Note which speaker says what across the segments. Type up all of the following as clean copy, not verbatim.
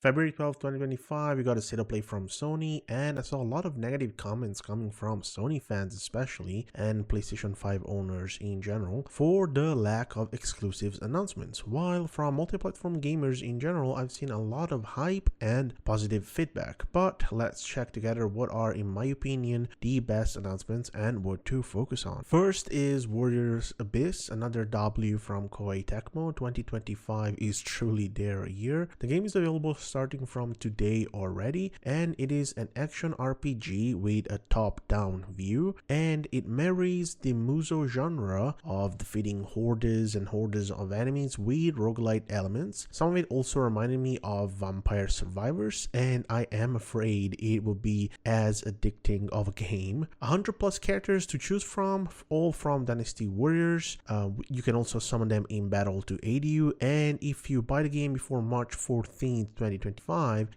Speaker 1: February 12th, 2025, we got a state of play from Sony, and I saw a lot of negative comments coming from Sony fans especially, and PlayStation 5 owners in general, for the lack of exclusives announcements. While from multi-platform gamers in general, I've seen a lot of hype and positive feedback. But let's check together what are, in my opinion, the best announcements and what to focus on. First is Warriors Abyss, another W from Koei Tecmo. 2025 is truly their year. The game is available starting from today already, and it is an action RPG with a top-down view, and it marries the Muso genre of defeating hordes and hordes of enemies with roguelite elements. Some of it also reminded me of Vampire Survivors, and I am afraid it will be as addicting of a game. 100 plus characters to choose from, all from Dynasty Warriors. You can also summon them in battle to aid you, and if you buy the game before March 14th, 2025,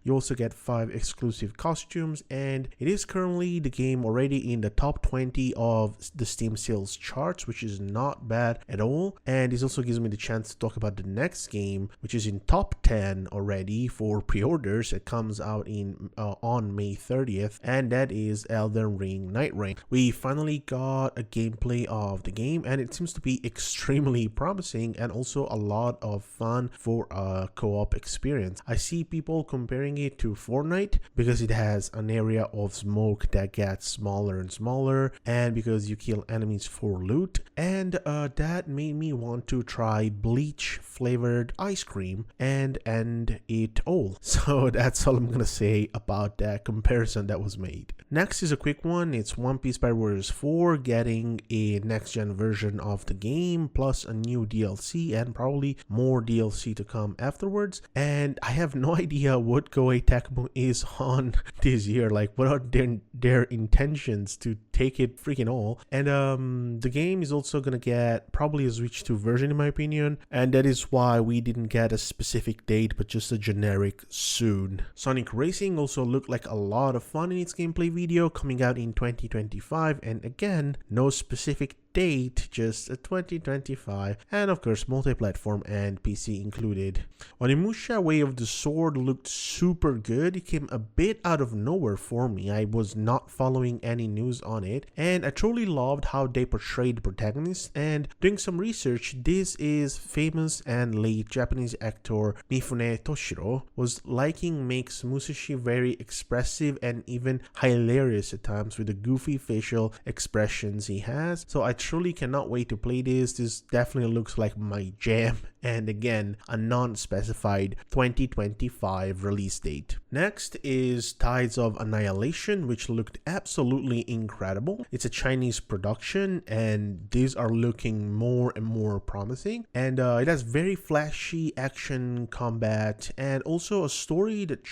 Speaker 1: you also get 5 exclusive costumes, and it is currently the game already in the top 20 of the Steam sales charts, which is not bad at all. And this also gives me the chance to talk about the next game, which is in top 10 already for pre-orders. It comes out in on May 30th, and that is Elden Ring Night Reign. We finally got a gameplay of the game, and it seems to be extremely promising and also a lot of fun for a co-op experience. I see people comparing it to Fortnite because it has an area of smoke that gets smaller and smaller, and because you kill enemies for loot, and that made me want to try bleach flavored ice cream and end it all. So that's all I'm gonna say about that comparison that was made. Next is a quick one. It's One Piece Pirate Warriors 4 getting a next-gen version of the game, plus a new DLC and probably more DLC to come afterwards. And I have no idea what Koei Tecmo is on this year. Like, what are their intentions to take it freaking all? And the game is also gonna get probably a Switch 2 version in my opinion, and that is why we didn't get a specific date but just a generic soon. Sonic Racing also looked like a lot of fun in its gameplay video, coming out in 2025, and again, no specific date, just a 2025, and of course multi-platform and PC included. Onimusha Way of the Sword looked super good. It came a bit out of nowhere for me. I was not following any news on it, and I truly loved how they portrayed the protagonist. And doing some research, this is famous and late Japanese actor Mifune Toshiro. Was liking makes Musashi very expressive and even hilarious at times with the goofy facial expressions he has. So I truly cannot wait to play this. This definitely looks like my jam, and again, a non-specified 2025 release date. Next is Tides of Annihilation, which looked absolutely incredible. It's a Chinese production, and these are looking more and more promising, and it has very flashy action combat and also a story that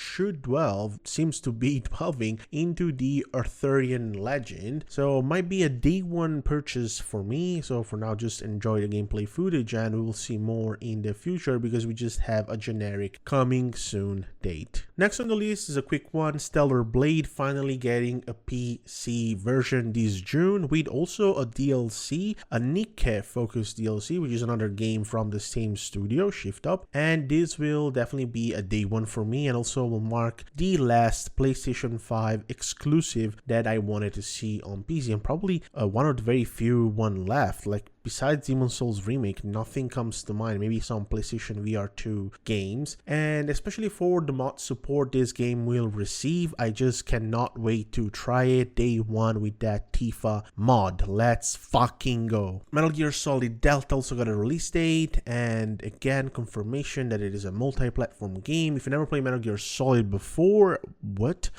Speaker 1: seems to be delving into the Arthurian legend, so might be a day one purchase for me. So for now, just enjoy the gameplay footage, and we will see more in the future because we just have a generic coming soon date. Next on the list is a quick one. Stellar Blade finally getting a PC version this June, with also a DLC, a Nikke focused DLC, which is another game from the same studio, Shift Up, and this will definitely be a day one for me, and also will mark the last PlayStation 5 exclusive that I wanted to see on PC, and probably one of the very few one left. Like, besides Demon's Souls Remake, nothing comes to mind. Maybe some PlayStation VR 2 games, and especially for the mod support this game will receive, I just cannot wait to try it day one with that Tifa mod. Let's fucking go. Metal Gear Solid Delta also got a release date, and again, confirmation that it is a multi-platform game. If you never played Metal Gear Solid before, what?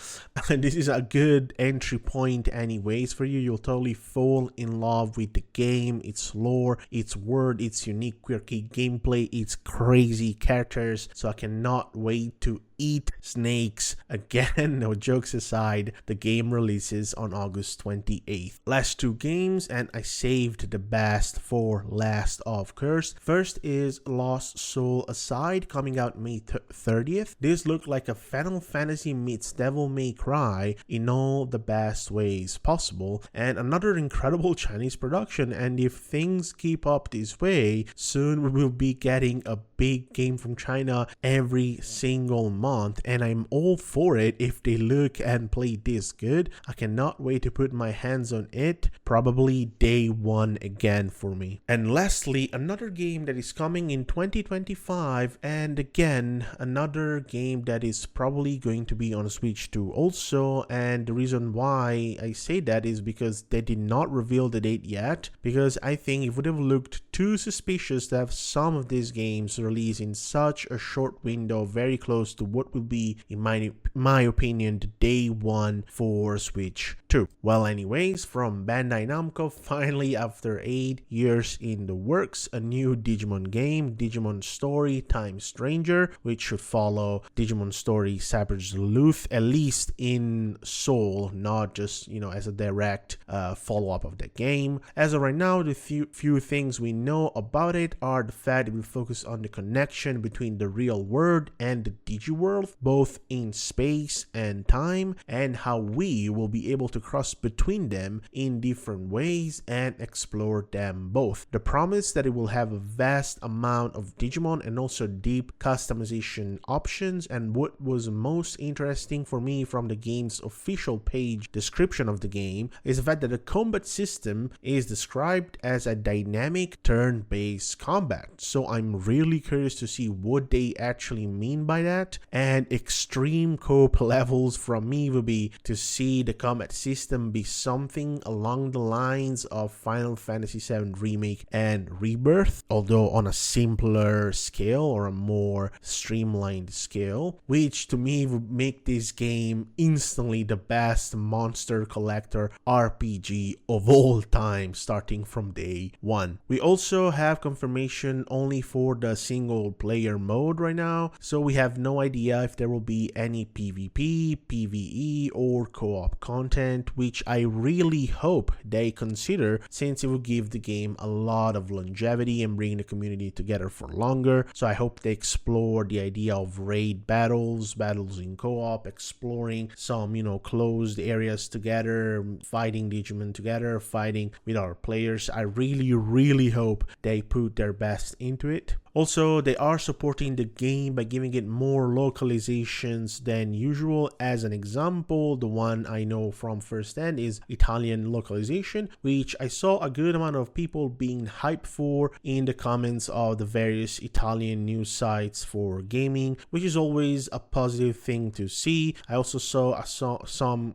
Speaker 1: This is a good entry point anyways for you. You'll totally fall in love with the game, its lore, its world, its unique quirky gameplay, its crazy characters. So I cannot wait to eat snakes again. No, jokes aside, the game releases on August 28th. Last two games, and I saved the best for last, of course. First is Lost Soul Aside, coming out May 30th. This looked like a Final Fantasy meets Devil May Cry in all the best ways possible, and another incredible Chinese production. And if things keep up this way, soon we will be getting a big game from China every single month. month, and I'm all for it if they look and play this good. I cannot wait to put my hands on it, probably day one again for me. And lastly, another game that is coming in 2025, and again, another game that is probably going to be on Switch 2 also, and the reason why I say that is because they did not reveal the date yet, because I think it would have looked too suspicious to have some of these games released in such a short window, very close to what will be, in my opinion, the day one for Switch 2. Well, anyways, from Bandai Namco, finally after 8 years in the works, a new Digimon game, Digimon Story Time Stranger, which should follow Digimon Story Savage Luth, at least in Seoul, not just, as a direct follow-up of the game. As of right now, the few things we know about it are the fact it will focus on the connection between the real world and the Digiworld, both in space and time, and how we will be able to cross between them in different ways and explore them both. The promise that it will have a vast amount of Digimon and also deep customization options, and what was most interesting for me from the game's official page description of the game is the fact that the combat system is described as a dynamic turn-based combat. So I'm really curious to see what they actually mean by that, and extreme co-op levels from me would be to see the combat system be something along the lines of Final Fantasy VII Remake and Rebirth, although on a simpler scale or a more streamlined scale, which to me would make this game instantly the best monster collector RPG of all time, starting from day one. We also have confirmation only for the single player mode right now, so we have no idea if there will be any PvP, PvE, or co-op content, which I really hope they consider, since it will give the game a lot of longevity and bring the community together for longer. So I hope they explore the idea of raid battles in co-op, exploring some, closed areas together, fighting Digimon together, fighting with our players. I really hope they put their best into it. Also, they are supporting the game by giving it more localizations than usual. As an example, the one I know from firsthand is Italian localization, which I saw a good amount of people being hyped for in the comments of the various Italian news sites for gaming, which is always a positive thing to see. I also saw some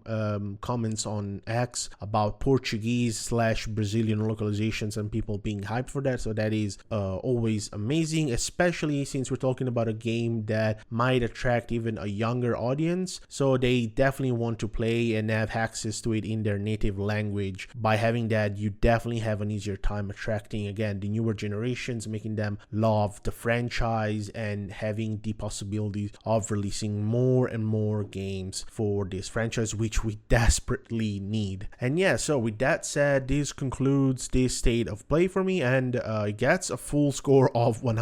Speaker 1: comments on X about Portuguese/Brazilian localizations and people being hyped for that, so that is always amazing. Especially since we're talking about a game that might attract even a younger audience, so they definitely want to play and have access to it in their native language. By having that, you definitely have an easier time attracting, again, the newer generations, making them love the franchise and having the possibility of releasing more and more games for this franchise, which we desperately need. And yeah, so with that said, this concludes this state of play for me, and it gets a full score of 100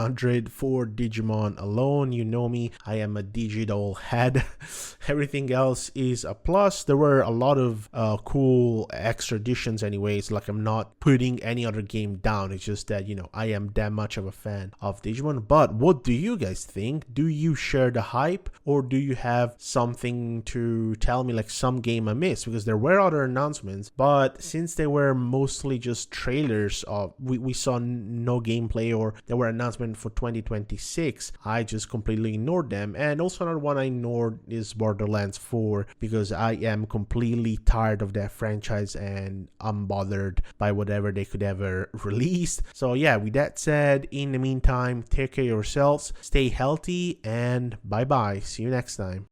Speaker 1: for Digimon alone. You know me, I am a digital head. Everything else is a plus. There were a lot of cool extra additions anyways, like I'm not putting any other game down, it's just that, I am that much of a fan of Digimon. But what do you guys think? Do you share the hype, or do you have something to tell me, like some game I missed? Because there were other announcements, but since they were mostly just trailers, we saw no gameplay, or there were announcements for 2026, I just completely ignored them. And also another one I ignored is Borderlands 4, because I am completely tired of that franchise and I'm bothered by whatever they could ever release. So yeah, with that said, in the meantime, take care of yourselves, stay healthy, and bye bye. See you next time.